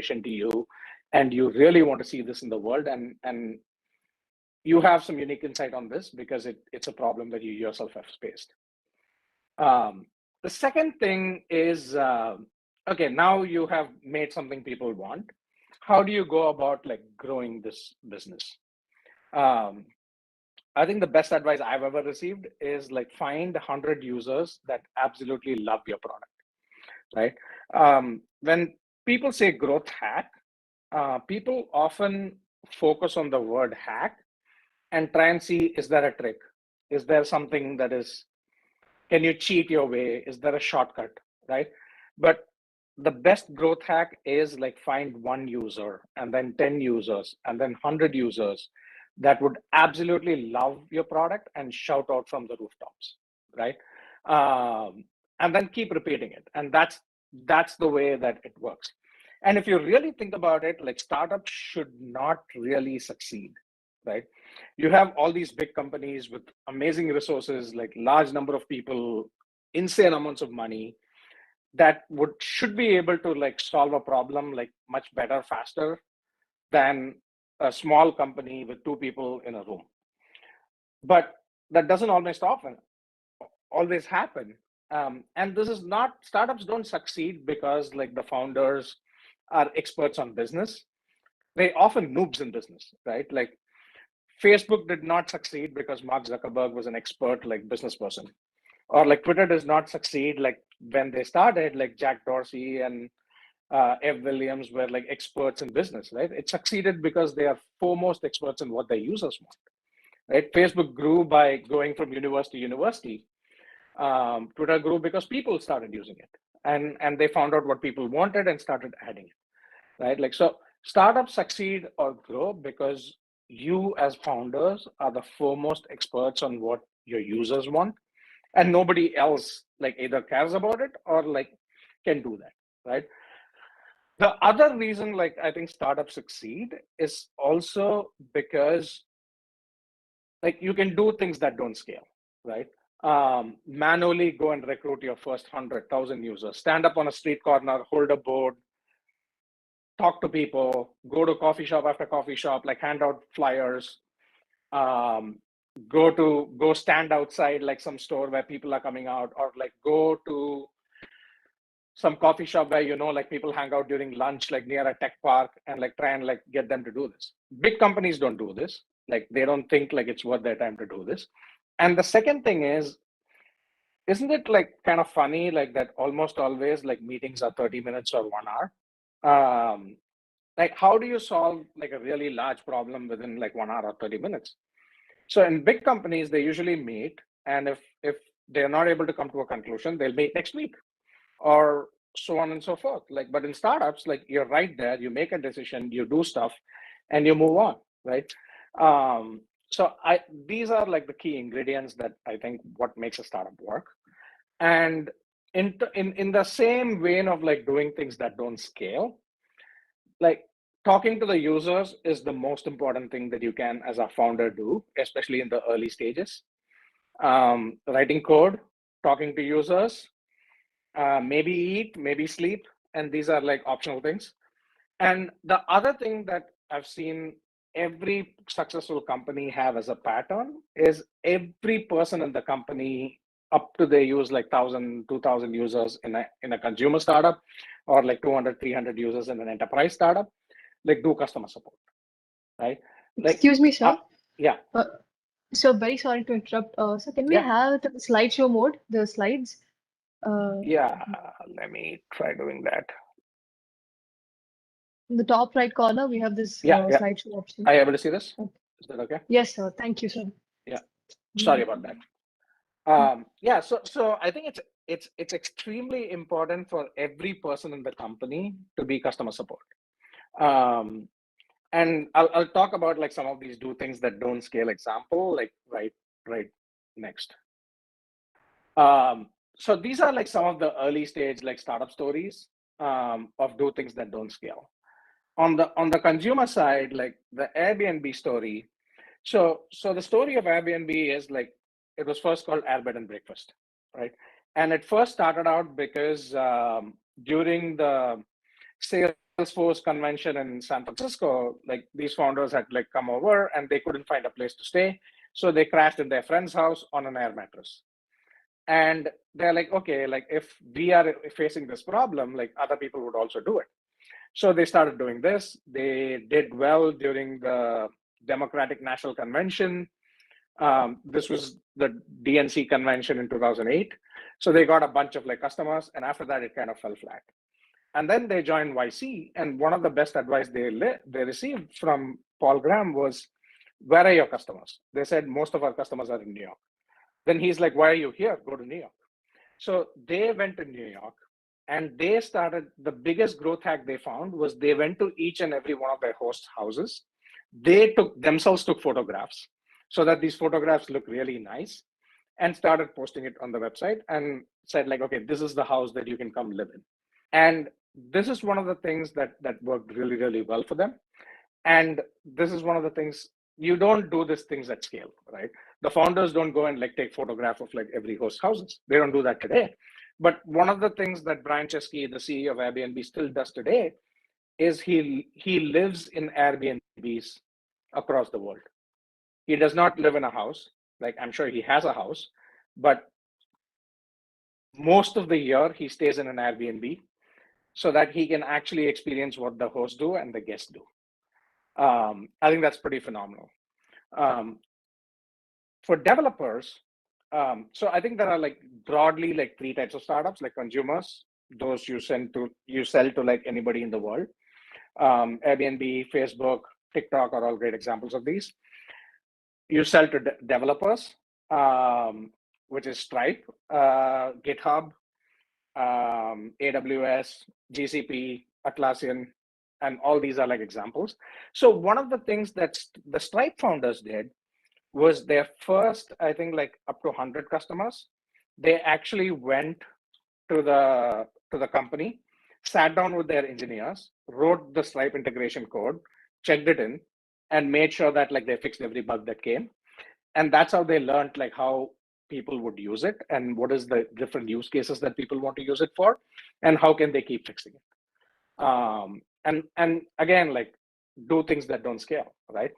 mission to you, and you really want to see this in the world, and you have some unique insight on this because it's a problem that you yourself have faced. The second thing is, okay, now you have made something people want. How do you go about like growing this business? I think the best advice I've ever received is like find 100 users that absolutely love your product, right? When people say growth hack, people often focus on the word hack and try and see, is there a trick? Is there something that is, can you cheat your way? Is there a shortcut, right? But the best growth hack is like find one user and then 10 users and then 100 users that would absolutely love your product and shout out from the rooftops, right? And then keep repeating it. And that's the way that it works. And if you really think about it, like startups should not really succeed, right? You have all these big companies with amazing resources, like large number of people, insane amounts of money that should be able to like solve a problem like much better, faster than a small company with 2 people in a room. But that doesn't always happen. And this is not, startups don't succeed because like the founders are experts on business. They often noobs in business, right? Like Facebook did not succeed because Mark Zuckerberg was an expert like business person. Or like Twitter does not succeed like when they started, like Jack Dorsey and Ev Williams were like experts in business, right? It succeeded because they are foremost experts in what their users want, right? Facebook grew by going from university to university. Twitter grew because people started using it and they found out what people wanted and started adding it, right? Like, so startups succeed or grow because you as founders are the foremost experts on what your users want, and nobody else like either cares about it or like can do that, right? The other reason like I think startups succeed is also because like you can do things that don't scale, right? Manually go and recruit your first 100,000 users, stand up on a street corner, hold a board, talk to people, go to coffee shop after coffee shop, like hand out flyers, go stand outside like some store where people are coming out, or like go to some coffee shop where like people hang out during lunch like near a tech park and like try and like get them to do this. Big companies don't do this. Like they don't think like it's worth their time to do this. And the second thing is, isn't it like kind of funny like that almost always like meetings are 30 minutes or 1 hour? Like how do you solve like a really large problem within like 1 hour or 30 minutes? So in big companies, they usually meet, and if they're not able to come to a conclusion, they'll meet next week or so on and so forth. Like, but in startups, like you're right there, you make a decision, you do stuff, and you move on, right? So these are like the key ingredients that I think what makes a startup work. And in the same vein of like doing things that don't scale, like talking to the users is the most important thing that you can as a founder do, especially in the early stages. Writing code, talking to users, maybe eat, maybe sleep, and these are like optional things. And the other thing that I've seen every successful company have as a pattern is every person in the company up to they use like 1,000, 2,000 users in a consumer startup, or like 200, 300 users in an enterprise startup, like do customer support, right? Like, excuse me, sir. Yeah. So very sorry to interrupt. So can we have the slideshow mode, the slides? Yeah, let me try doing that. In the top right corner, we have this slideshow option. Are you able to see this? Okay. Is that okay? Yes, sir. Thank you, sir. Yeah. Sorry about that. Yeah. So I think it's extremely important for every person in the company to be customer support. And I'll talk about like some of these do things that don't scale example, like right next. So these are like some of the early stage like startup stories of do things that don't scale. On the consumer side, like the Airbnb story. So the story of Airbnb is like it was first called Air Bed and Breakfast, right? And it first started out because during the sales Salesforce convention in San Francisco, like these founders had like come over and they couldn't find a place to stay. So they crashed in their friend's house on an air mattress. And they're like, okay, like if we are facing this problem, like other people would also do it. So they started doing this. They did well during the Democratic National Convention. This was the DNC convention in 2008. So they got a bunch of like customers, and after that, it kind of fell flat. And then they joined YC, and one of the best advice they received from Paul Graham was, "Where are your customers?" They said, "Most of our customers are in New York." Then he's like, "Why are you here? Go to New York." So they went to New York, and they started. The biggest growth hack they found was they went to each and every one of their host houses. They took photographs so that these photographs look really nice, and started posting it on the website and said like, "Okay, this is the house that you can come live in." And this is one of the things that worked really, really well for them. And this is one of the things, you don't do these things at scale, right? The founders don't go and like take photograph of like every host houses. They don't do that today. But one of the things that Brian Chesky, the CEO of Airbnb, still does today is he lives in Airbnbs across the world. He does not live in a house. Like, I'm sure he has a house, but most of the year he stays in an Airbnb so that he can actually experience what the hosts do and the guests do. I think that's pretty phenomenal. For developers, so I think there are like broadly like three types of startups, like consumers, those you sell to like anybody in the world. Airbnb, Facebook, TikTok are all great examples of these. You sell to developers, which is Stripe, GitHub, AWS, GCP, Atlassian, and all these are like examples. So one of the things that the Stripe founders did was their first, I think like up to 100 customers, they actually went to the company, sat down with their engineers, wrote the Stripe integration code, checked it in, and made sure that like they fixed every bug that came. And that's how they learned like how people would use it and what is the different use cases that people want to use it for, and how can they keep fixing it. And again, like do things that don't scale, right?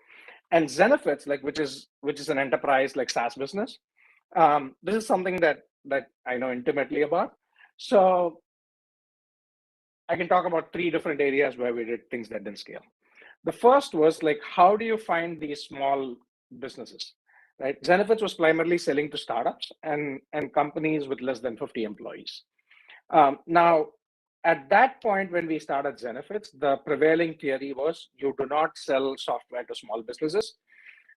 And Zenefits, like which is an enterprise like SaaS business. This is something that I know intimately about. So I can talk about three different areas where we did things that didn't scale. The first was like, how do you find these small businesses, right? Zenefits was primarily selling to startups and companies with less than 50 employees. Now, at that point, when we started Zenefits, the prevailing theory was you do not sell software to small businesses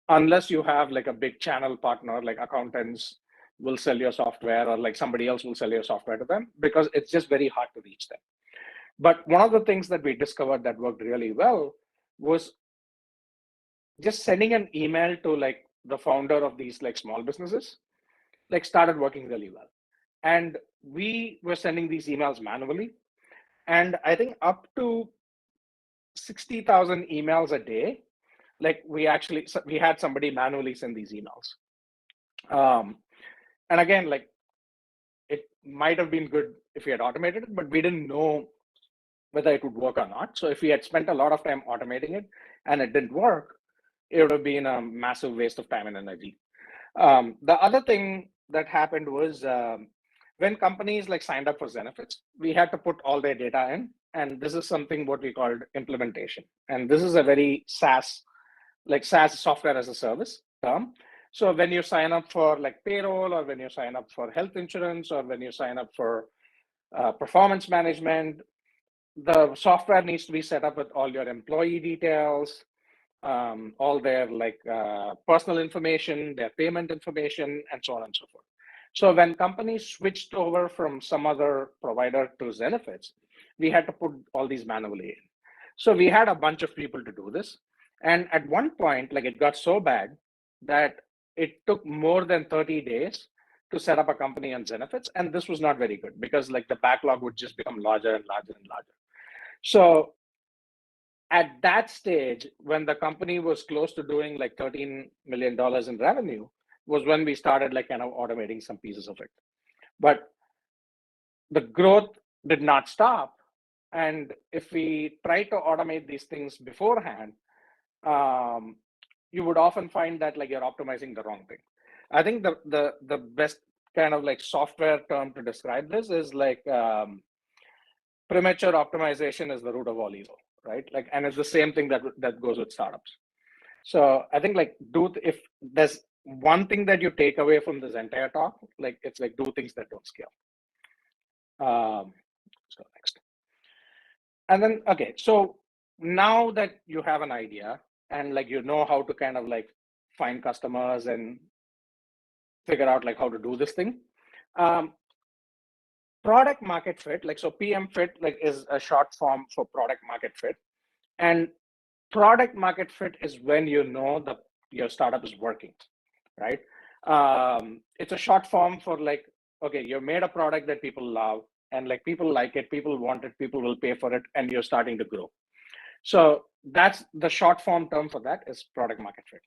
unless you have like a big channel partner, like accountants will sell your software or like somebody else will sell your software to them, because it's just very hard to reach them. But one of the things that we discovered that worked really well was just sending an email to like the founder of these like small businesses, like started working really well. And we were sending these emails manually. And I think up to 60,000 emails a day, like we had somebody manually send these emails. And again, like it might have been good if we had automated it, but we didn't know whether it would work or not. So if we had spent a lot of time automating it and it didn't work, it would have been a massive waste of time and energy. The other thing that happened was when companies like signed up for Zenefits, we had to put all their data in. And this is something what we called implementation. And this is a very SaaS software as a service term. So when you sign up for like payroll, or when you sign up for health insurance, or when you sign up for performance management, the software needs to be set up with all your employee details, all their like personal information, their payment information, and so on and so forth. So when companies switched over from some other provider to Zenefits, we had to put all these manually in. So we had a bunch of people to do this. And at one point, like it got so bad that it took more than 30 days to set up a company on Zenefits. And this was not very good because like the backlog would just become larger and larger and larger. So at that stage, when the company was close to doing like $13 million in revenue, was when we started like kind of automating some pieces of it. But the growth did not stop. And if we try to automate these things beforehand, you would often find that like you're optimizing the wrong thing. I think the best kind of like software term to describe this is like premature optimization is the root of all evil, right? Like, and it's the same thing that goes with startups. So I think like if there's one thing that you take away from this entire talk, like it's like do things that don't scale. So next. And then, okay, so now that you have an idea and like you know how to kind of like find customers and figure out like how to do this thing, product market fit, like so PM fit like is a short form for product market fit. And product market fit is when you know that your startup is working, right? It's a short form for like, okay, you made a product that people love and like people like it, people want it, people will pay for it, and you're starting to grow. So that's the short form term for that is product market fit.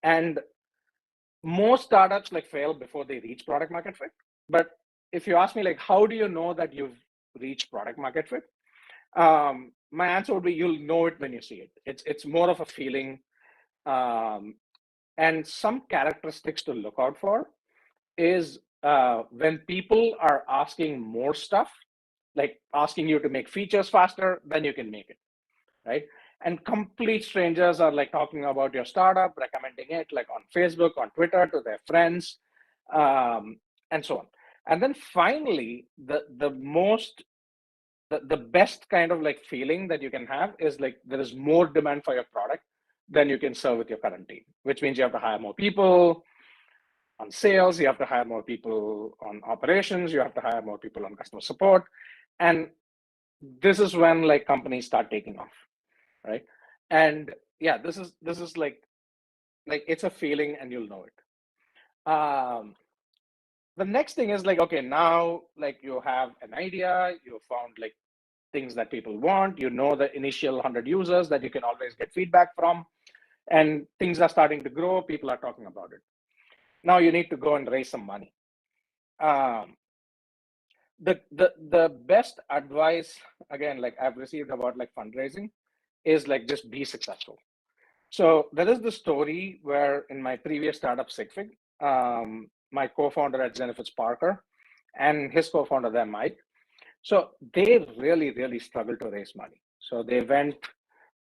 And most startups like fail before they reach product market fit. But if you ask me like, how do you know that you've reached product market fit? My answer would be you'll know it when you see it. It's more of a feeling, and some characteristics to look out for is when people are asking more stuff, like asking you to make features faster, then you can make it, right? And complete strangers are like talking about your startup, recommending it like on Facebook, on Twitter to their friends, and so on. And then finally, the best kind of like feeling that you can have is like there is more demand for your product than you can serve with your current team, which means you have to hire more people on sales, you have to hire more people on operations, you have to hire more people on customer support. And this is when like companies start taking off, right? And yeah, this is like it's a feeling and you'll know it. The next thing is like, okay, now like you have an idea, you found like things that people want, you know the initial 100 users that you can always get feedback from, and things are starting to grow, people are talking about it. Now you need to go and raise some money. The best advice, again, like I've received about like fundraising, is like just be successful. So there is the story where in my previous startup, Sigfig, my co-founder at Zenefits, Parker, and his co-founder there, Mike, so they really struggled to raise money. So they went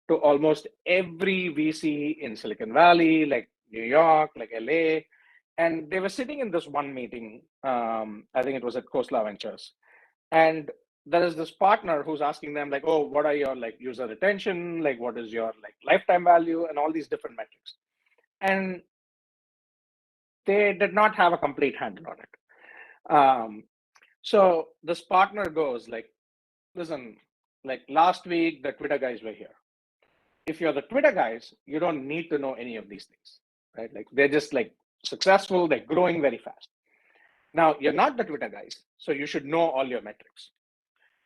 to almost every VC in Silicon Valley, like New York, like LA, and they were sitting in this one meeting. I think it was at Khosla Ventures, and there is this partner who's asking them like, oh, what are your like user retention, like what is your like lifetime value, and all these different metrics, and they did not have a complete handle on it. So this partner goes like, listen, like last week the Twitter guys were here. If you're the Twitter guys, you don't need to know any of these things, right? Like they're just like successful, they're growing very fast. Now you're not the Twitter guys, so you should know all your metrics.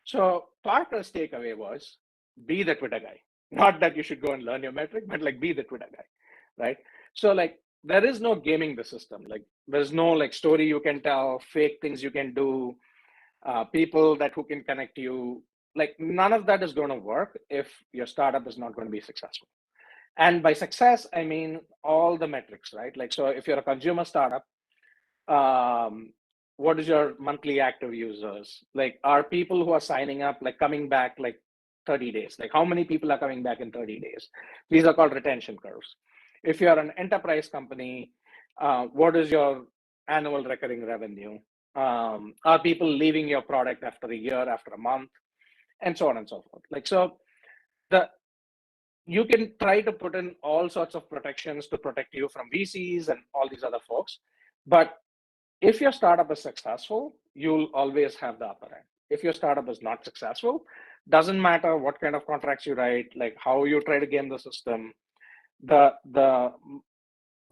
So Parker's takeaway was be the Twitter guy. Not that you should go and learn your metric, but like be the Twitter guy, right? So like there is no gaming the system. Like there's no like story you can tell, fake things you can do, people that who can connect you. Like none of that is going to work if your startup is not going to be successful. And by success, I mean all the metrics, right? Like so, if you're a consumer startup, what is your monthly active users? Like, are people who are signing up like coming back like 30 days? Like, how many people are coming back in 30 days? These are called retention curves. If you're an enterprise company, what is your annual recurring revenue? Are people leaving your product after a year, after a month, and so on and so forth? Like, so the you can try to put in all sorts of protections to protect you from VCs and all these other folks, but if your startup is successful, you'll always have the upper hand. If your startup is not successful, doesn't matter what kind of contracts you write, like how you try to game the system, the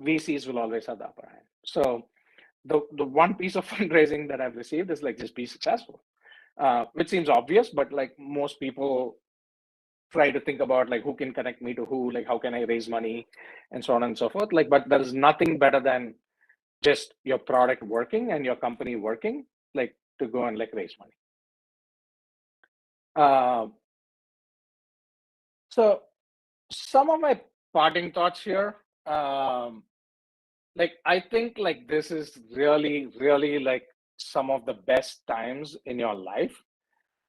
VCs will always have the upper hand. So the one piece of fundraising that I've received is like just be successful, which seems obvious, but like most people try to think about like who can connect me to who, like how can I raise money, and so on and so forth. Like, but there is nothing better than just your product working and your company working, like to go and like raise money. So some of my parting thoughts here, like I think like this is really, really like some of the best times in your life.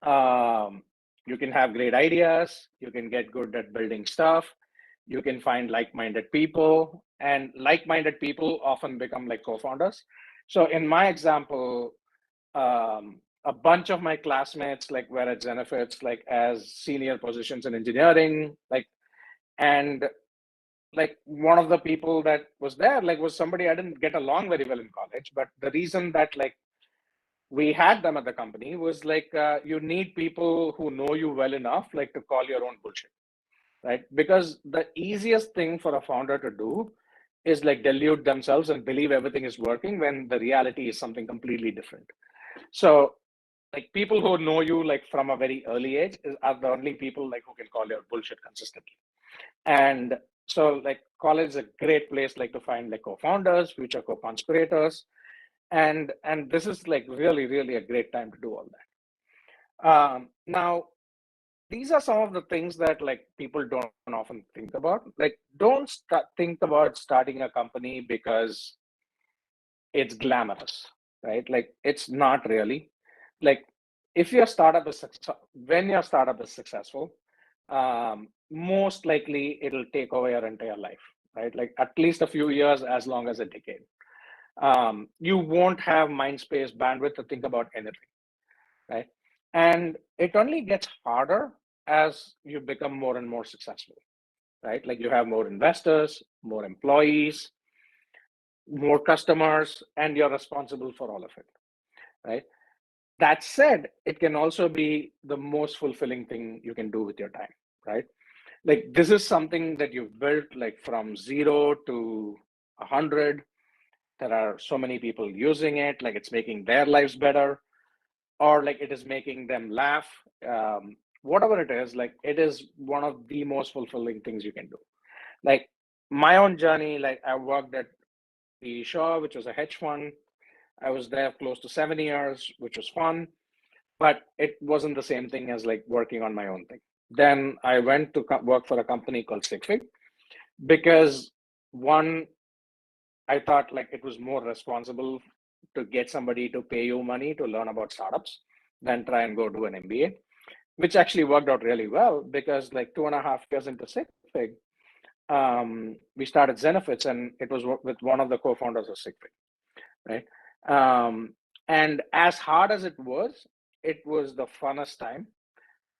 Um, you can have great ideas, you can get good at building stuff, you can find like-minded people, and like-minded people often become like co-founders. So in my example, a bunch of my classmates like were at Zenefits like as senior positions in engineering, like, and like one of the people that was there like was somebody I didn't get along very well in college, but the reason that like we had them at the company was like you need people who know you well enough like to call your own bullshit, right? Because the easiest thing for a founder to do is like delude themselves and believe everything is working when the reality is something completely different. So like people who know you like from a very early age are the only people like who can call your bullshit consistently. And so like college is a great place like to find like co-founders, future co-conspirators, and this is like really, really a great time to do all that. Now these are some of the things that like people don't often think about. Like don't think about starting a company because it's glamorous, right? Like it's not really. Like if your startup is when your startup is successful, most likely it'll take over your entire life, right? Like at least a few years, as long as a decade. You won't have mind space bandwidth to think about anything, right? And it only gets harder as you become more and more successful, right? Like you have more investors, more employees, more customers, and you're responsible for all of it, right? That said, it can also be the most fulfilling thing you can do with your time, right? Like this is something that you've built like from 0 to 100. There are so many people using it, like it's making their lives better, or like it is making them laugh. Whatever it is, like it is one of the most fulfilling things you can do. Like my own journey, like I worked at the Shaw, which was a hedge fund. I was there close to 7 years, which was fun, but it wasn't the same thing as like working on my own thing. Then I went to work for a company called Sigfig because one, I thought like it was more responsible to get somebody to pay you money to learn about startups than try and go do an MBA, which actually worked out really well because like 2.5 years into Sigfig, we started Zenefits, and it was with one of the co-founders of Sigfig, right? And as hard as it was the funnest time,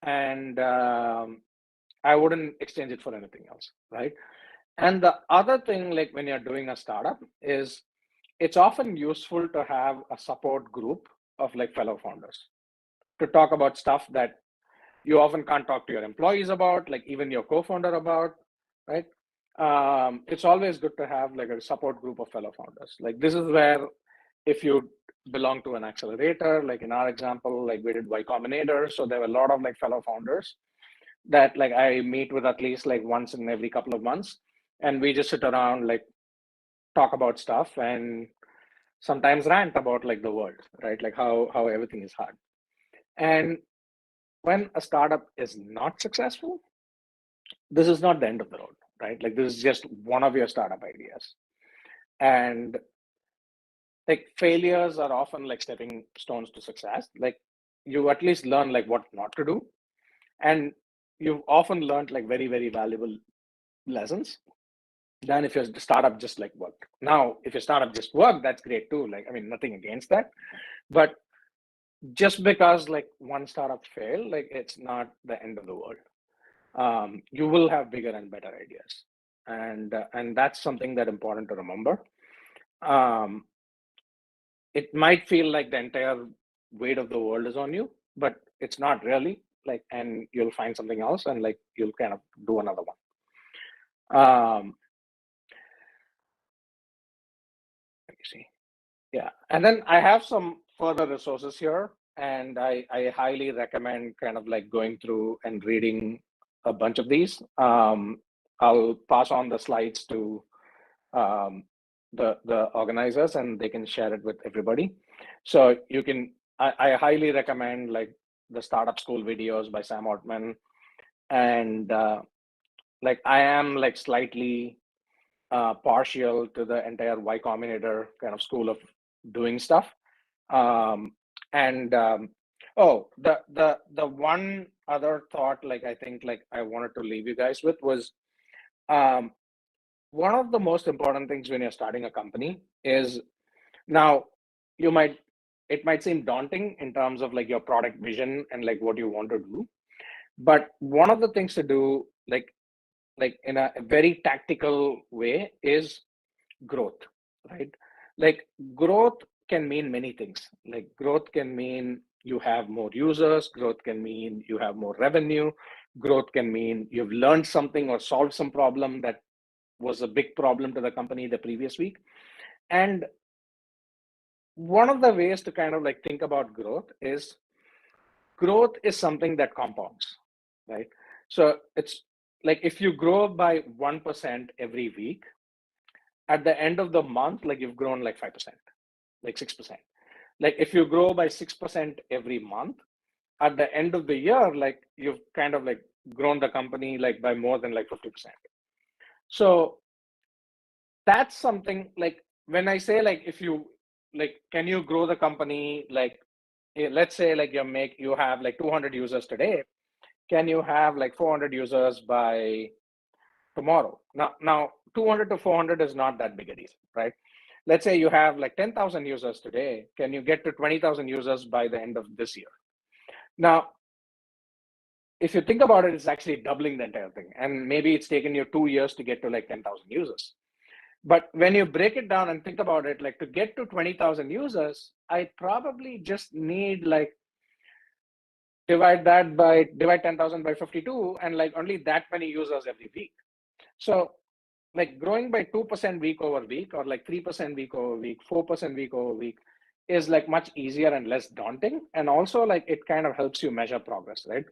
and I wouldn't exchange it for anything else, right? And the other thing, like when you're doing a startup, is it's often useful to have a support group of like fellow founders to talk about stuff that you often can't talk to your employees about, like even your co-founder about, right? It's always good to have like a support group of fellow founders. Like this is where if you belong to an accelerator, like in our example, like we did Y Combinator, so there were a lot of like fellow founders that like I meet with at least like once in every couple of months, and we just sit around like talk about stuff and sometimes rant about like the world, right? Like how everything is hard. And when a startup is not successful, this is not the end of the road, right? Like this is just one of your startup ideas. And like failures are often like stepping stones to success. Like you at least learn like what not to do. And you've often learned like very, very valuable lessons than if your startup just like worked. Now, if your startup just worked, that's great too. Like, I mean, nothing against that. But just because like one startup failed, like it's not the end of the world. You will have bigger and better ideas, and that's something that important to remember. Um, it might feel like the entire weight of the world is on you, but it's not really. Like, and you'll find something else, and like you'll kind of do another one. Let me see. Yeah, and then I have some further resources here, and I highly recommend kind of like going through and reading a bunch of these. I'll pass on the slides to um, the organizers, and they can share it with everybody. So you can, I highly recommend like the Startup School videos by Sam Altman, and like I am like slightly partial to the entire Y Combinator kind of school of doing stuff. Um, and oh, the one other thought, like I think, like I wanted to leave you guys with was um, one of the most important things when you're starting a company is now you might it might seem daunting in terms of like your product vision and like what you want to do, but one of the things to do like in a very tactical way is growth, right? Like growth can mean many things. Like growth can mean you have more users, growth can mean you have more revenue, growth can mean you've learned something or solved some problem that was a big problem to the company the previous week. And one of the ways to kind of like think about growth is something that compounds, right? So it's like if you grow by 1% every week, at the end of the month, like you've grown like 5%, like 6%. Like if you grow by 6% every month, at the end of the year, like you've kind of like grown the company like by more than like 50%. So that's something like when I say like if you like can you grow the company like let's say like you have like 200 users today, can you have like 400 users by tomorrow? Now 200 to 400 is not that big a deal, right? Let's say you have like 10,000 users today, can you get to 20,000 users by the end of this year? Now if you think about it, it's actually doubling the entire thing, and maybe it's taken you 2 years to get to like 10,000 users. But when you break it down and think about it, like to get to 20,000 users, I probably just need like divide 10,000 by 52 and like only that many users every week. So like growing by 2% week over week or like 3% week over week, 4% week over week is like much easier and less daunting. And also like it kind of helps you measure progress, right?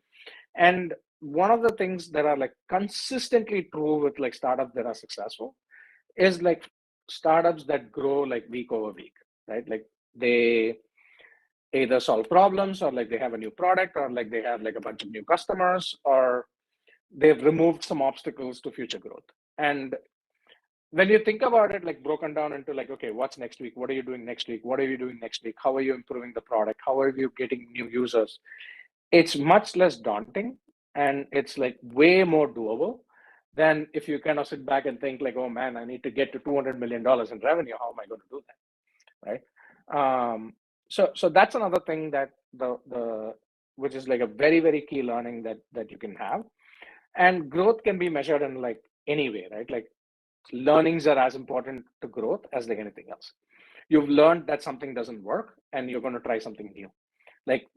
And one of the things that are like consistently true with like startups that are successful is like startups that grow like week over week, right? Like they either solve problems or like they have a new product or like they have like a bunch of new customers or they've removed some obstacles to future growth. And when you think about it, like broken down into like, okay, what's next week? What are you doing next week? What are you doing next week? How are you improving the product? How are you getting new users? It's much less daunting and it's like way more doable than if you kind of sit back and think like, oh man, I need to get to $200 million in revenue. How am I going to do that? Right. So that's another thing that the which is like a very, very key learning that you can have. And growth can be measured in like any way, right? Like learnings are as important to growth as like anything else. You've learned that something doesn't work and you're going to try something new. Like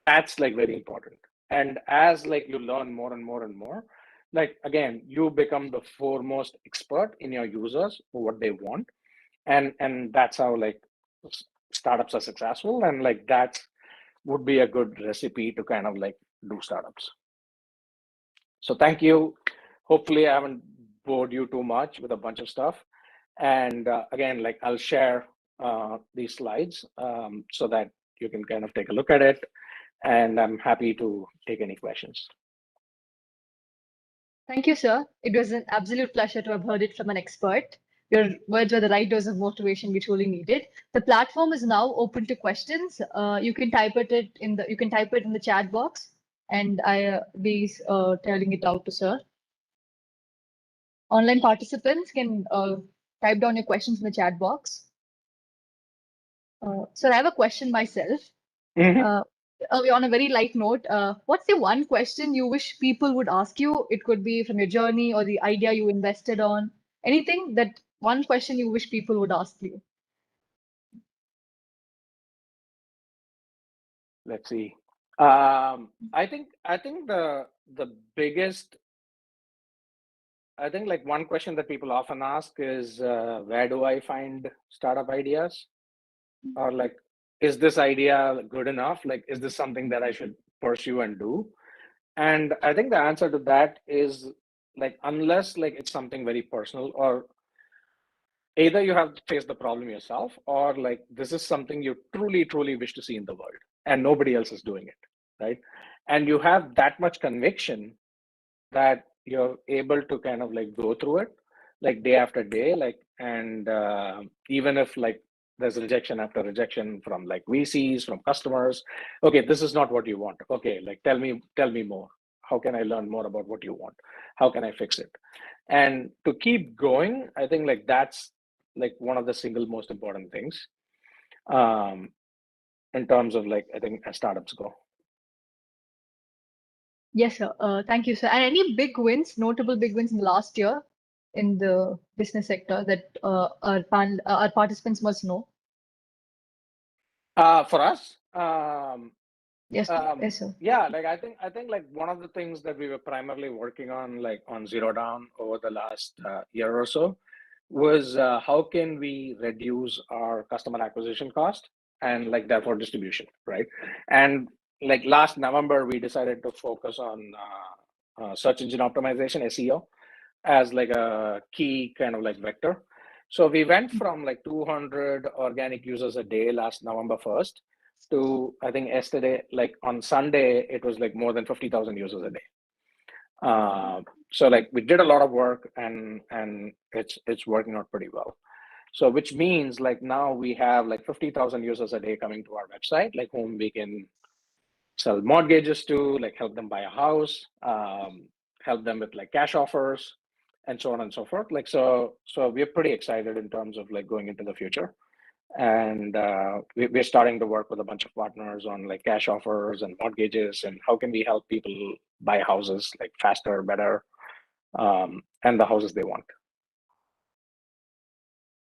that's like very important. And as like you learn more and more and more, like again, you become the foremost expert in your users for what they want. And that's how like startups are successful. And like that would be a good recipe to kind of like do startups. So thank you. Hopefully I haven't bored you too much with a bunch of stuff. And again, like I'll share these slides so that you can kind of take a look at it. And I'm happy to take any questions. Thank you, sir. It was an absolute pleasure to have heard it from an expert. Your words were the right dose of motivation we truly needed. The platform is now open to questions. You can type it in the chat box, and I be telling it out to sir. Online participants can type down your questions in the chat box. So I have a question myself. Mm-hmm. On a very light note, what's the one question you wish people would ask you? It could be from your journey or the idea you invested on. Anything that one question you wish people would ask you. Let's see. I think the biggest, I think like one question that people often ask is where do I find startup ideas? Or like, is this idea good enough? Like, is this something that I should pursue and do? And I think the answer to that is like, unless like it's something very personal, or either you have to face the problem yourself, or like this is something you truly, truly wish to see in the world and nobody else is doing it, right? And you have that much conviction that you're able to kind of like go through it like day after day, like, and even if like there's rejection after rejection from like VCs, from customers, okay, this is not what you want. Okay, like tell me more. How can I learn more about what you want? How can I fix it? And to keep going, I think like that's like one of the single most important things um, in terms of like I think as startups go. Yes, sir. Thank you, sir. And any big wins, notable big wins in the last year in the business sector that our participants must know? For us, Yes, yes, sir. yeah, like I think like one of the things that we were primarily working on, like on Zero Down over the last year or so, was how can we reduce our customer acquisition cost and like therefore distribution, right? And like last November, we decided to focus on search engine optimization (SEO) as like a key kind of like vector. So we went from like 200 organic users a day last November 1st to I think yesterday, like on Sunday, it was like more than 50,000 users a day. So like we did a lot of work and it's working out pretty well. So which means like now we have like 50,000 users a day coming to our website, like whom we can sell mortgages to, like help them buy a house, help them with like cash offers, and so on and so forth. Like so we're pretty excited in terms of like going into the future, and we're starting to work with a bunch of partners on like cash offers and mortgages and how can we help people buy houses like faster, better, and the houses they want.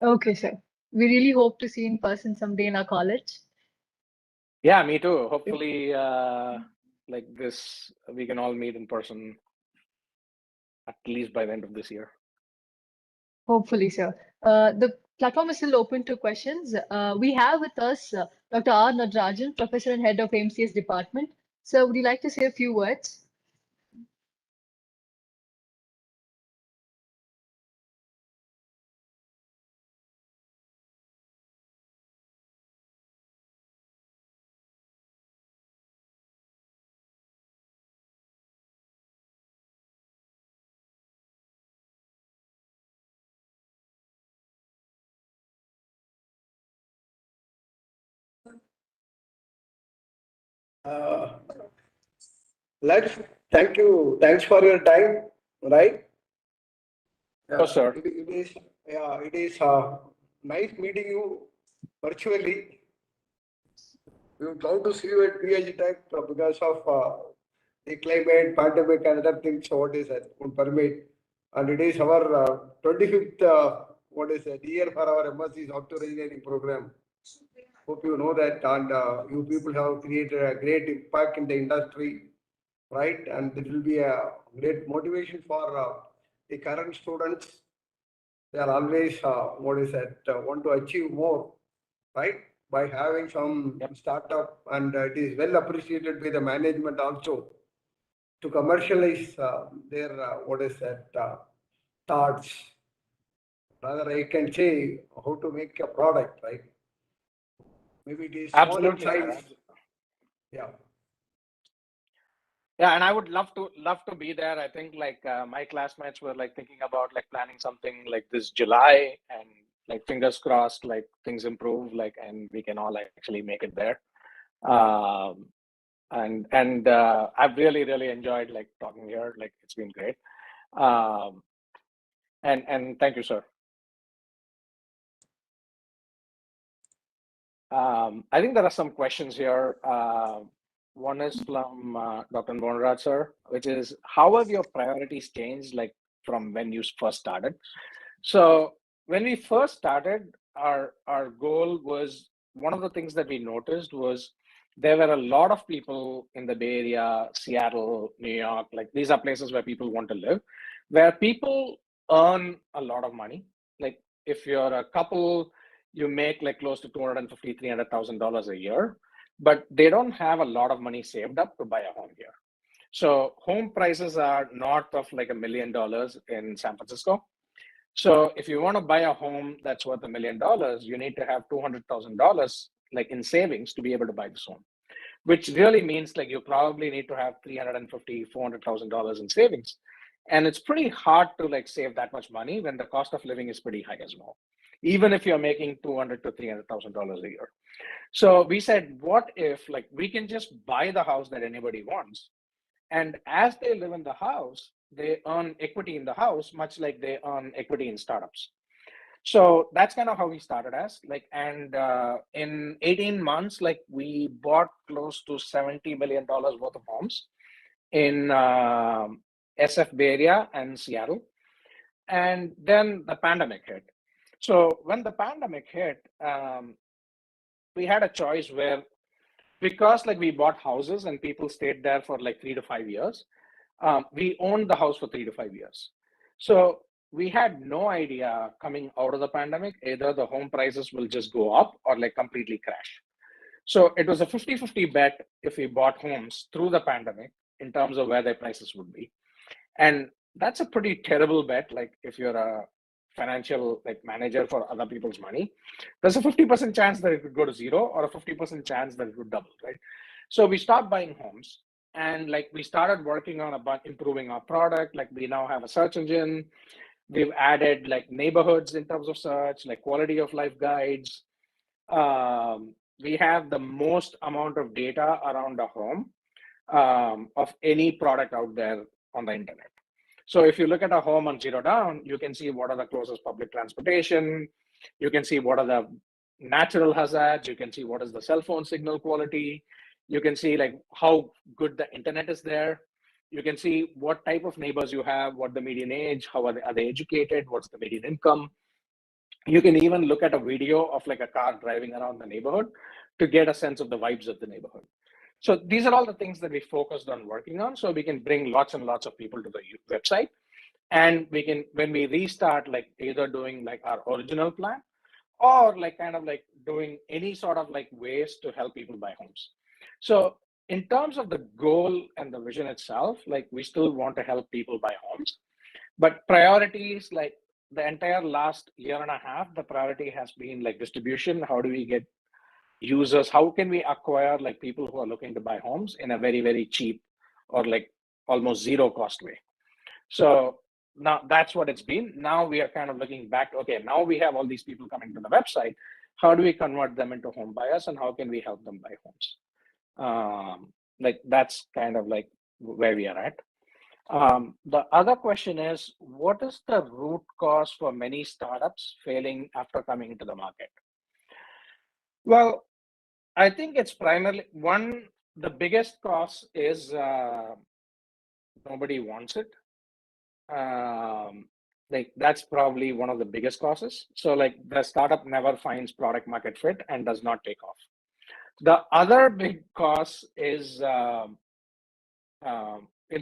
Okay, sir. We really hope to see you in person someday in our college. Yeah, me too. Hopefully, like this, we can all meet in person at least by the end of this year. Hopefully, sir. The platform is still open to questions. We have with us Dr. R. Natarajan, Professor and Head of AMCS Department. So, would you like to say a few words? Uh, let's thank you. Thanks for your time. Right? Oh, Yeah, sir. it is. Yeah, it is nice meeting you virtually. We would love to see you at PSG Tech because of the climate, pandemic, and other things. So what is that? Would permit, and it is our 25th. What is that? Year for our MSc Software Engineering program. Hope you know that, and you people have created a great impact in the industry, right? And it will be a great motivation for the current students. They are always, what is that, want to achieve more, right? By having some Yep. startup, and it is well appreciated by the management also to commercialize their, what is that, thoughts. Rather, I can say how to make a product, right? Maybe it is small in Absolutely, sir. size. Yeah. Yeah, and I would love to be there. I think like my classmates were like thinking about like planning something like this July, and like fingers crossed, like things improve, like and we can all actually make it there. Um, and I've really enjoyed like talking here. Like it's been great. Um, and thank you, sir. I think there are some questions here. One is from Dr. Monrad, sir, which is how have your priorities changed like from when you first started? So when we first started, our goal was one of the things that we noticed was there were a lot of people in the Bay Area, Seattle, New York, like these are places where people want to live, where people earn a lot of money. Like if you're a couple, you make like close to 250, $300,000 a year, but they don't have a lot of money saved up to buy a home here. So home prices are north of like $1 million in San Francisco. So if you want to buy a home that's worth $1 million, you need to have $200,000 like in savings to be able to buy this home, which really means like you probably need to have 350, $400,000 in savings. And it's pretty hard to like save that much money when the cost of living is pretty high as well, even if you're making $200,000 to $300,000 a year. So we said, what if like we can just buy the house that anybody wants, and as they live in the house, they earn equity in the house, much like they earn equity in startups. So that's kind of how we started as like, and in 18 months, like we bought close to $70 million worth of homes in SF Bay Area and Seattle. And then the pandemic hit. So when the pandemic hit, we had a choice where, because like we bought houses and people stayed there for like 3 to 5 years, we owned the house for 3 to 5 years. So we had no idea coming out of the pandemic, either the home prices will just go up or like completely crash. So it was a 50-50 bet if we bought homes through the pandemic in terms of where their prices would be. And that's a pretty terrible bet. Like if you're a financial like manager for other people's money, there's a 50% chance that it could go to zero or a 50% chance that it would double, right? So we stopped buying homes and like we started working on about improving our product. Like we now have a search engine. We've added like neighborhoods in terms of search, like quality of life guides. We have the most amount of data around a home of any product out there on the internet. So if you look at a home on Zero Down, you can see what are the closest public transportation. You can see what are the natural hazards. You can see what is the cell phone signal quality. You can see like how good the internet is there. You can see what type of neighbors you have, what the median age, how are they educated, what's the median income. You can even look at a video of like a car driving around the neighborhood to get a sense of the vibes of the neighborhood. So these are all the things that we focused on working on, so we can bring lots and lots of people to the website. And we can, when we restart, like either doing like our original plan or like kind of like doing any sort of like ways to help people buy homes. So in terms of the goal and the vision itself, like we still want to help people buy homes, but priorities, like the entire last year and a half, the priority has been like distribution. How do we get users? How can we acquire like people who are looking to buy homes in a very, very cheap or like almost zero cost way? So now that's what it's been. Now we are kind of looking back. Okay, now we have all these people coming to the website. How do we convert them into home buyers, and how can we help them buy homes? Like that's kind of like where we are at. The other question is, what is the root cause for many startups failing after coming into the market? Well, I think it's primarily one, the biggest cause is nobody wants it. Like that's probably one of the biggest causes. So like the startup never finds product market fit and does not take off. The other big cause is, in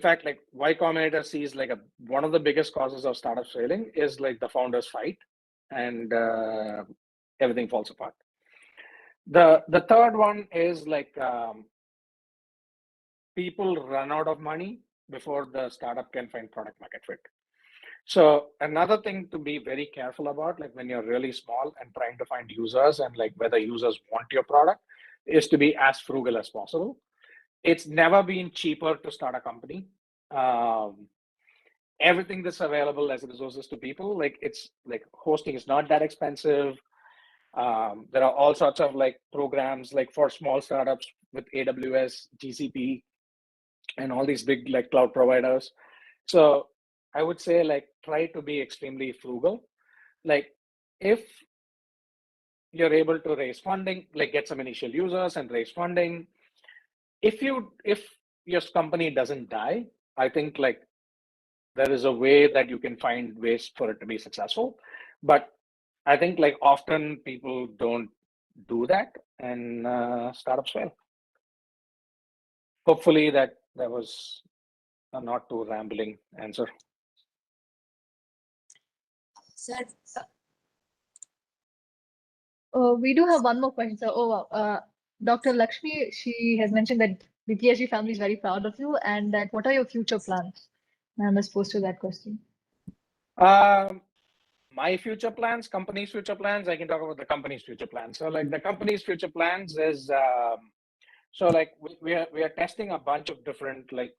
fact, like Y Combinator sees like one of the biggest causes of startups failing is like the founders fight and everything falls apart. The third one is like people run out of money before the startup can find product market fit. So another thing to be very careful about, like when you're really small and trying to find users and like whether users want your product, is to be as frugal as possible. It's never been cheaper to start a company. Everything that's available as resources to people, like it's like hosting is not that expensive. There are all sorts of like programs like for small startups with AWS, GCP, and all these big like cloud providers. So I would say like try to be extremely frugal. Like if you're able to raise funding, like get some initial users and raise funding. If your company doesn't die, I think like there is a way that you can find ways for it to be successful. But I think like often people don't do that and startups fail. Hopefully that was a not too rambling answer. Sir, We do have one more question. So, Dr. Lakshmi, she has mentioned that the PSG family is very proud of you, and that what are your future plans? I must post to that question. My future plans, company's future plans, I can talk about the company's future plans. So like the company's future plans is, so like we are testing a bunch of different like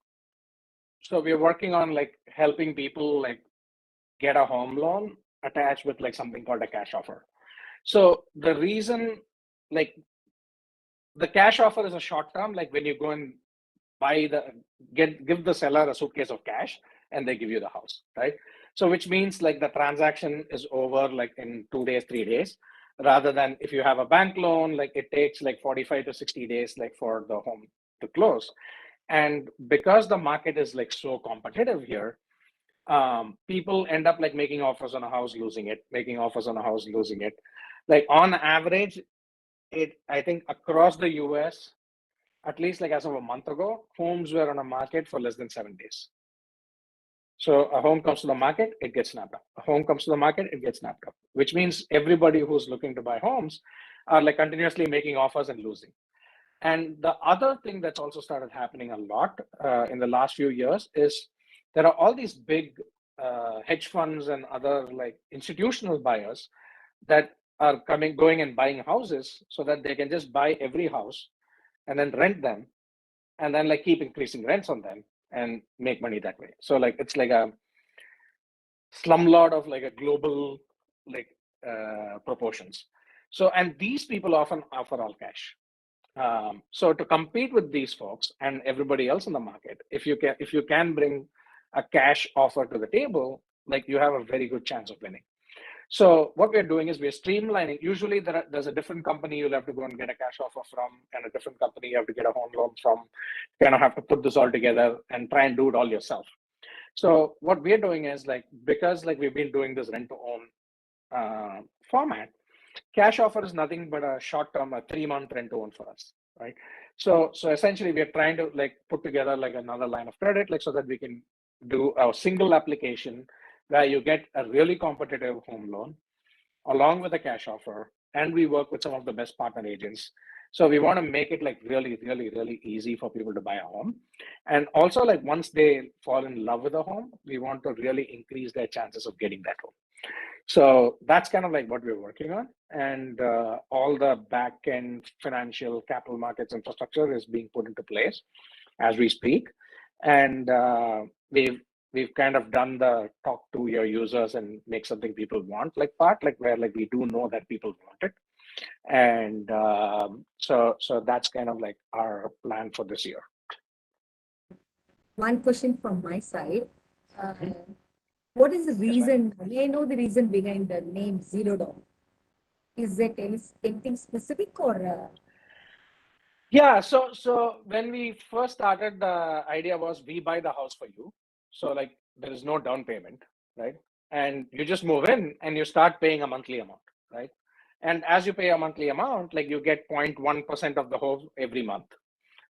So we're working on like helping people like get a home loan attached with like something called a cash offer. So the reason, like the cash offer is a short term, like when you go and buy the give the seller a suitcase of cash and they give you the house, right? So which means like the transaction is over like in 2 days, 3 days, rather than if you have a bank loan, like it takes like 45 to 60 days like for the home to close. And because the market is like so competitive here, people end up like making offers on a house, losing it, making offers on a house, losing it. Like on average, I think across the US, at least like as of a month ago, homes were on a market for less than 7 days. So a home comes to the market, it gets snapped up. A home comes to the market, it gets snapped up, which means everybody who's looking to buy homes are like continuously making offers and losing. And the other thing that's also started happening a lot in the last few years is there are all these big hedge funds and other like institutional buyers that are going and buying houses so that they can just buy every house and then rent them and then like keep increasing rents on them and make money that way. So like it's like a slumlord of like a global like proportions. So and these people often offer all cash. So to compete with these folks and everybody else in the market, if you can bring a cash offer to the table, like you have a very good chance of winning. So what we're doing is we're streamlining. Usually there's a different company you'll have to go and get a cash offer from, and a different company you have to get a home loan from. You kind of have to put this all together and try and do it all yourself. So what we're doing is like, because like we've been doing this rent to own format, cash offer is nothing but a short term, a 3-month rent to own for us, right? So essentially we're trying to like put together like another line of credit, like so that we can do a single application where you get a really competitive home loan along with a cash offer, and we work with some of the best partner agents. So we want to make it like really, really, really easy for people to buy a home. And also like once they fall in love with a home, we want to really increase their chances of getting that home. So that's kind of like what we're working on. And all the back end financial capital markets infrastructure is being put into place as we speak. And we've kind of done the talk to your users and make something people want like part, like where like we do know that people want it. And so that's kind of like our plan for this year. One question from my side. What is the reason, may I know the reason behind the name Zero Down? Is it anything specific or? Yeah, so when we first started, the idea was we buy the house for you. So like there is no down payment, right? And you just move in and you start paying a monthly amount, right? And as you pay a monthly amount, like you get 0.1% of the home every month.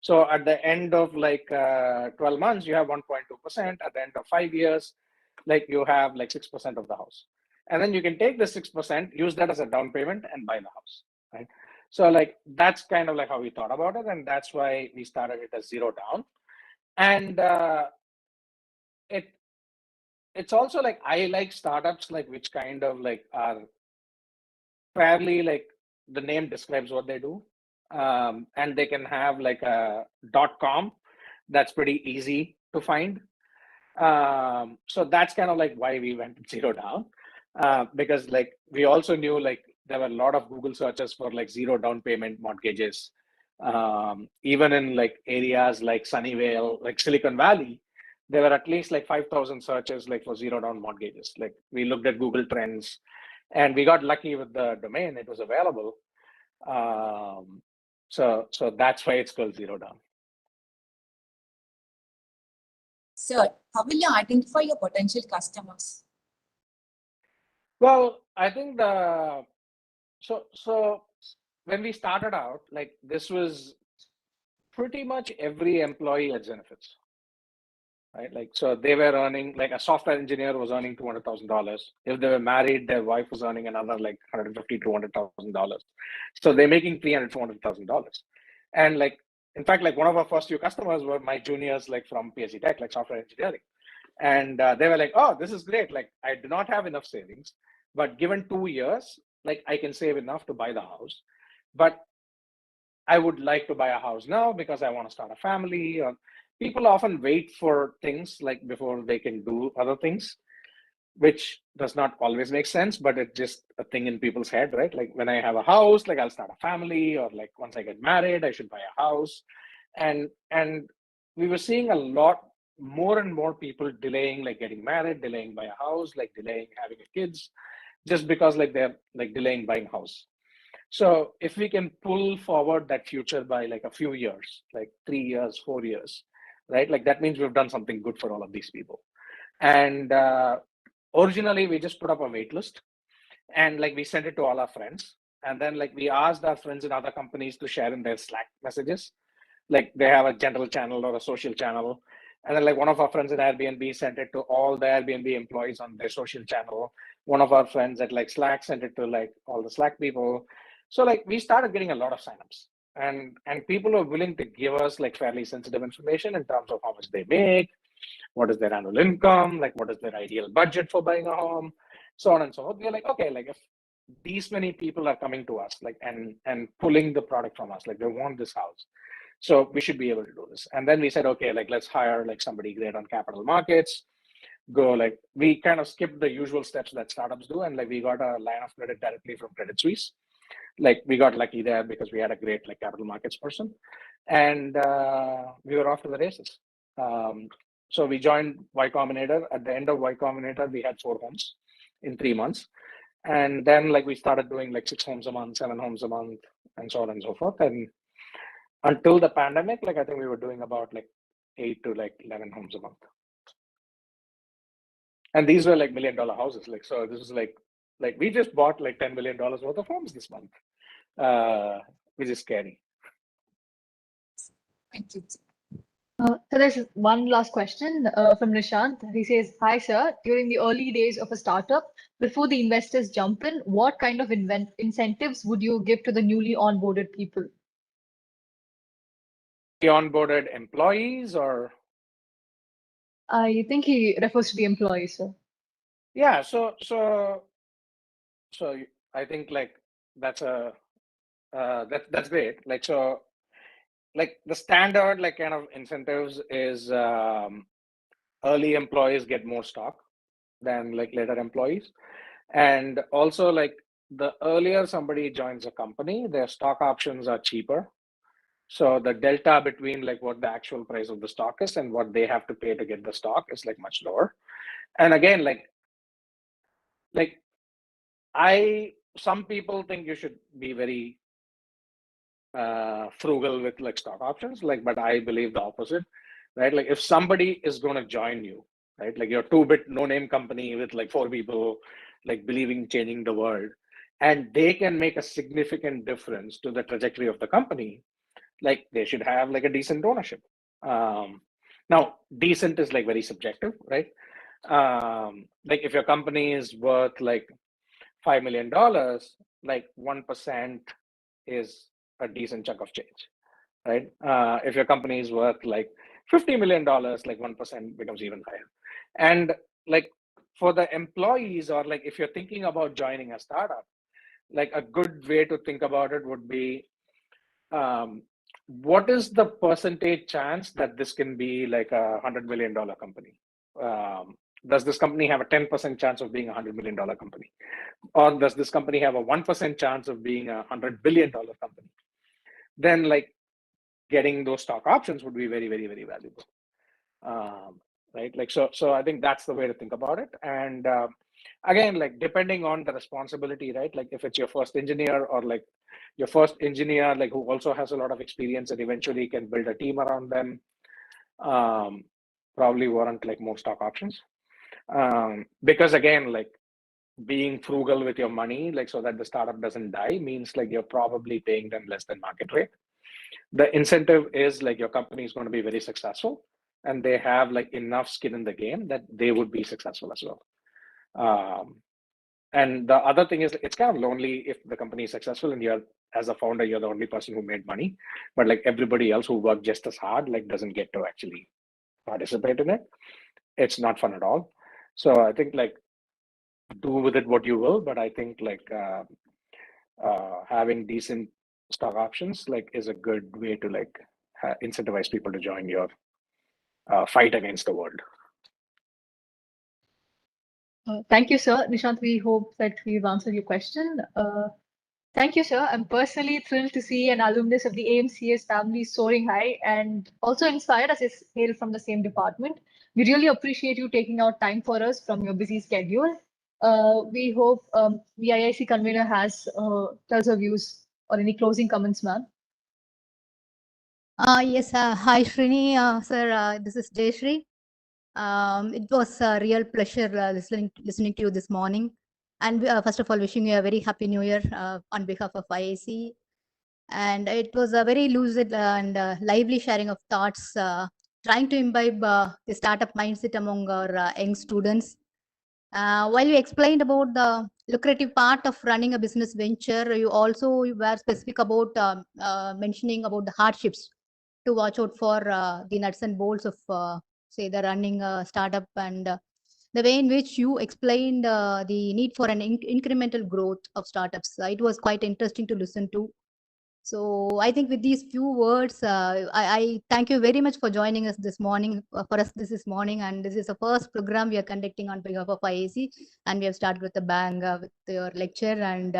So at the end of like 12 months, you have 1.2%. At the end of 5 years, like you have like 6% of the house. And then you can take the 6%, use that as a down payment and buy the house, right? So like that's kind of like how we thought about it, and that's why we started it as Zero Down. And it's also like I like startups like which kind of like are fairly like the name describes what they do, and they can have like a .com that's pretty easy to find. So that's kind of like why we went Zero Down, because like we also knew like there were a lot of Google searches for like zero down payment mortgages. Even in like areas like Sunnyvale, like Silicon Valley, there were at least like 5,000 searches like for zero down mortgages. Like we looked at Google Trends, and we got lucky with the domain; it was available. So that's why it's called Zero Down. Sir, how will you identify your potential customers? Well, I think so when we started out, like this was pretty much every employee at Zenefits, right? Like so they were earning, like a software engineer was earning $200,000. If they were married, their wife was earning another like $150,000 to $200,000. So they're making $300,000 to $400,000. And like in fact, like one of our first few customers were my juniors, like from PSG Tech, like software engineering. And they were like, oh, this is great. Like I do not have enough savings, but given 2 years, like I can save enough to buy the house. But I would like to buy a house now because I want to start a family. people often wait for things like before they can do other things, which does not always make sense, but it's just a thing in people's head, right? Like when I have a house, like I'll start a family, or like once I get married, I should buy a house. And we were seeing a lot more and more people delaying like getting married, delaying buy a house, like delaying having kids, just because like they're like delaying buying house. So if we can pull forward that future by like a few years, like 3 years, 4 years, right? Like that means we've done something good for all of these people. And originally we just put up a wait list, and like we sent it to all our friends, and then like we asked our friends in other companies to share in their Slack messages, like they have a general channel or a social channel. And then like one of our friends at Airbnb sent it to all the Airbnb employees on their social channel. One of our friends at like Slack sent it to like all the Slack people. So like we started getting a lot of signups, and people are willing to give us like fairly sensitive information in terms of how much they make, what is their annual income, like what is their ideal budget for buying a home, so on and so forth. We're like, okay, like if these many people are coming to us, like and pulling the product from us, like they want this house, so we should be able to do this. And then we said, okay, like let's hire like somebody great on capital markets, go like we kind of skipped the usual steps that startups do, and like we got a line of credit directly from Credit Suisse. Like we got lucky there because we had a great like capital markets person, and we were off to the races. So we joined Y Combinator. At the end of Y Combinator, we had 4 homes in 3 months, and then like we started doing like 6 homes a month, 7 homes a month, and so on and so forth. And until the pandemic, like I think we were doing about like 8 to like 11 homes a month, and these were like $1 million houses. Like so, this is like we just bought like $10 million worth of homes this month, which is scary. Thank you. So there's one last question from Nishant. He says, "Hi, sir. During the early days of a startup, before the investors jump in, what kind of incentives would you give to the newly onboarded people?" The onboarded employees, or I think he refers to the employees, sir. yeah, so I think like that's a that's great. Like so, like the standard like kind of incentives is early employees get more stock than like later employees, and also like the earlier somebody joins a company, their stock options are cheaper. So the delta between like what the actual price of the stock is and what they have to pay to get the stock is like much lower. And again, like some people think you should be very frugal with like stock options, like, but I believe the opposite, right? Like if somebody is going to join you, right, like your 2-bit no-name company with like 4 people, like believing changing the world, and they can make a significant difference to the trajectory of the company, like they should have like a decent ownership. Now decent is like very subjective, right? Like if your company is worth like $5 million, like 1% is a decent chunk of change, right? If your company is worth like $50 million, like 1% becomes even higher. And like for the employees, or like if you're thinking about joining a startup, like a good way to think about it would be, what is the percentage chance that this can be like a $100 million company? Does this company have a 10% chance of being a $100 million company? Or does this company have a 1% chance of being a $100 billion company? Then like getting those stock options would be very, very, very valuable. Right? Like, so I think that's the way to think about it. And again, like depending on the responsibility, right? Like if it's your first engineer, or like your first engineer, like who also has a lot of experience and eventually can build a team around them, probably warrant like more stock options. Because again, like being frugal with your money, like so that the startup doesn't die, means like you're probably paying them less than market rate. The incentive is like your company is going to be very successful, and they have like enough skin in the game that they would be successful as well. And the other thing is, it's kind of lonely if the company is successful and you're, as a founder, you're the only person who made money, but like everybody else who worked just as hard, like doesn't get to actually participate in it. It's not fun at all. So I think like do with it what you will, but I think like having decent stock options like is a good way to like incentivize people to join your fight against the world. Thank you, sir. Nishant, we hope that we've answered your question. Thank you, sir. I'm personally thrilled to see an alumnus of the AMCS family soaring high and also inspired as is hail from the same department. We really appreciate you taking out time for us from your busy schedule. We hope the IIC convener has tells her views or any closing comments, ma'am. Yes, hi Srini, sir. This is Jayashree. It was a real pleasure listening to you this morning. And first of all, wishing you a very happy New Year on behalf of IIC. And it was a very lucid and lively sharing of thoughts, trying to imbibe the startup mindset among our young students. While you explained about the lucrative part of running a business venture, you also were specific about mentioning about the hardships to watch out for the nuts and bolts of, say, the running a startup and the way in which you explained the need for an incremental growth of startups. It was quite interesting to listen to. So I think with these few words, I thank you very much for joining us this morning. For us, this is morning, and this is the first program we are conducting on behalf of IAC, and we have started with a bang with your lecture, and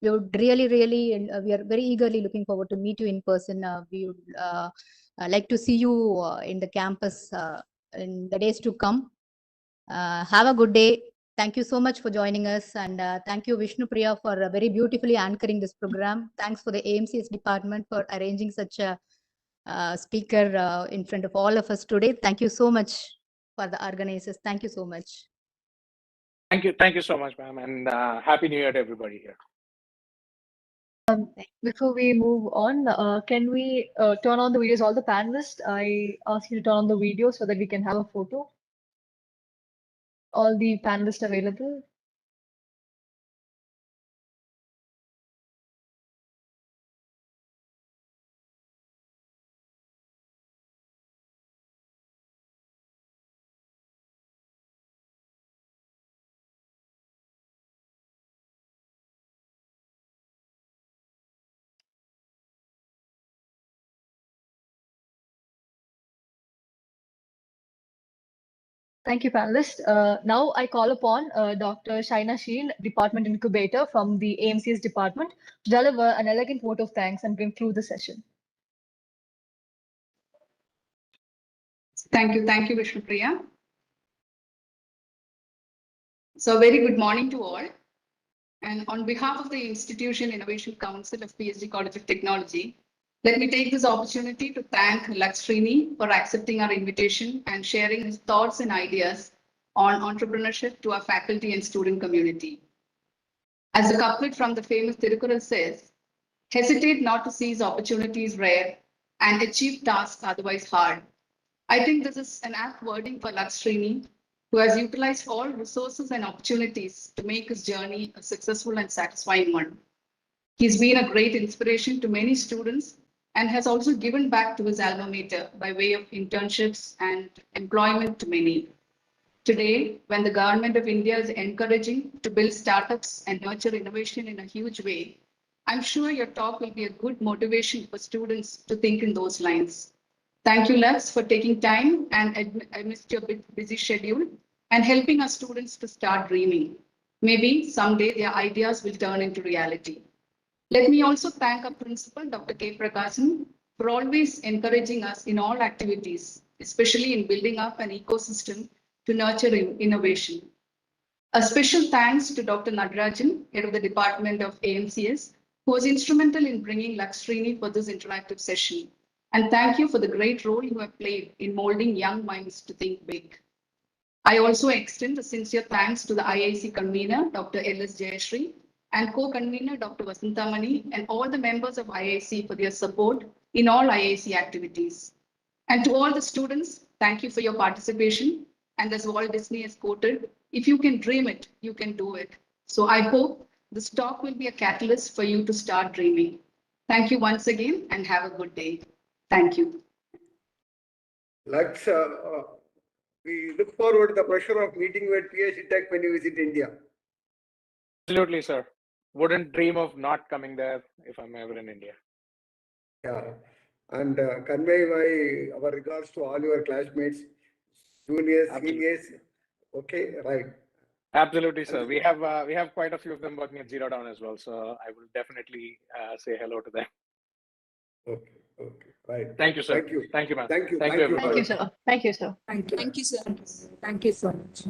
we would really, we are very eagerly looking forward to meet you in person. We would like to see you in the campus in the days to come. Have a good day. Thank you so much for joining us, and thank you, Vishnu Priya, for very beautifully anchoring this program. Thanks for the AMCS department for arranging such a speaker in front of all of us today. Thank you so much for the organizers. Thank you so much. Thank you so much, ma'am, and Happy New Year to everybody here. Before we move on, can we turn on the videos, all the panelists? I ask you to turn on the video so that we can have a photo. All the panelists available. Thank you, panelists. Now I call upon Dr. Shaina Sheel, Department Incubator from the AMCS department, to deliver an elegant vote of thanks and conclude the session. Thank you, Vishnu Priya. So very good morning to all. And on behalf of the Institution Innovation Council of PSG College of Technology, let me take this opportunity to thank LIVESTREAM-EDU for accepting our invitation and sharing his thoughts and ideas on entrepreneurship to our faculty and student community. As the couplet from the famous Tirukural says, hesitate not to seize opportunities rare and achieve tasks otherwise hard. I think this is an apt wording for LIVESTREAM-EDU, who has utilized all resources and opportunities to make his journey a successful and satisfying one. He's been a great inspiration to many students and has also given back to his alma mater by way of internships and employment to many. Today, when the government of India is encouraging to build startups and nurture innovation in a huge way, I'm sure your talk will be a good motivation for students to think in those lines. Thank you, Lex, for taking time and amidst your busy schedule and helping our students to start dreaming. Maybe someday their ideas will turn into reality. Let me also thank our principal, Dr. K. Prakasan, for always encouraging us in all activities, especially in building up an ecosystem to nurture innovation. A special thanks to Dr. Nadarajan, head of the Department of AMCS, who was instrumental in bringing LIVESTREAM-EDU for this interactive session. And thank you for the great role you have played in molding young minds to think big. I also extend a sincere thanks to the IIC convener, Dr. L.S. Jayashree, and co-convener, Dr. Vasantamani, and all the members of IIC for their support in all IIC activities. And to all the students, thank you for your participation. And as Walt Disney has quoted, if you can dream it, you can do it. So I hope this talk will be a catalyst for you to start dreaming. Thank you once again and have a good day. Thank you. Lex, we look forward to the pleasure of meeting you at PSG Tech when you visit India. Absolutely, sir. Wouldn't dream of not coming there if I'm ever in India. Yeah. and convey our regards to all your classmates, juniors, seniors. Okay, right. Absolutely, sir. We have quite a few of them working at Zero Down as well, so I will definitely say hello to them. Okay, right. Thank you, sir. Thank you. Thank you, ma'am. Thank you. Thank you, Thank you, sir. Thank you, sir. Thank you. Thank you, sir. Thank you so much.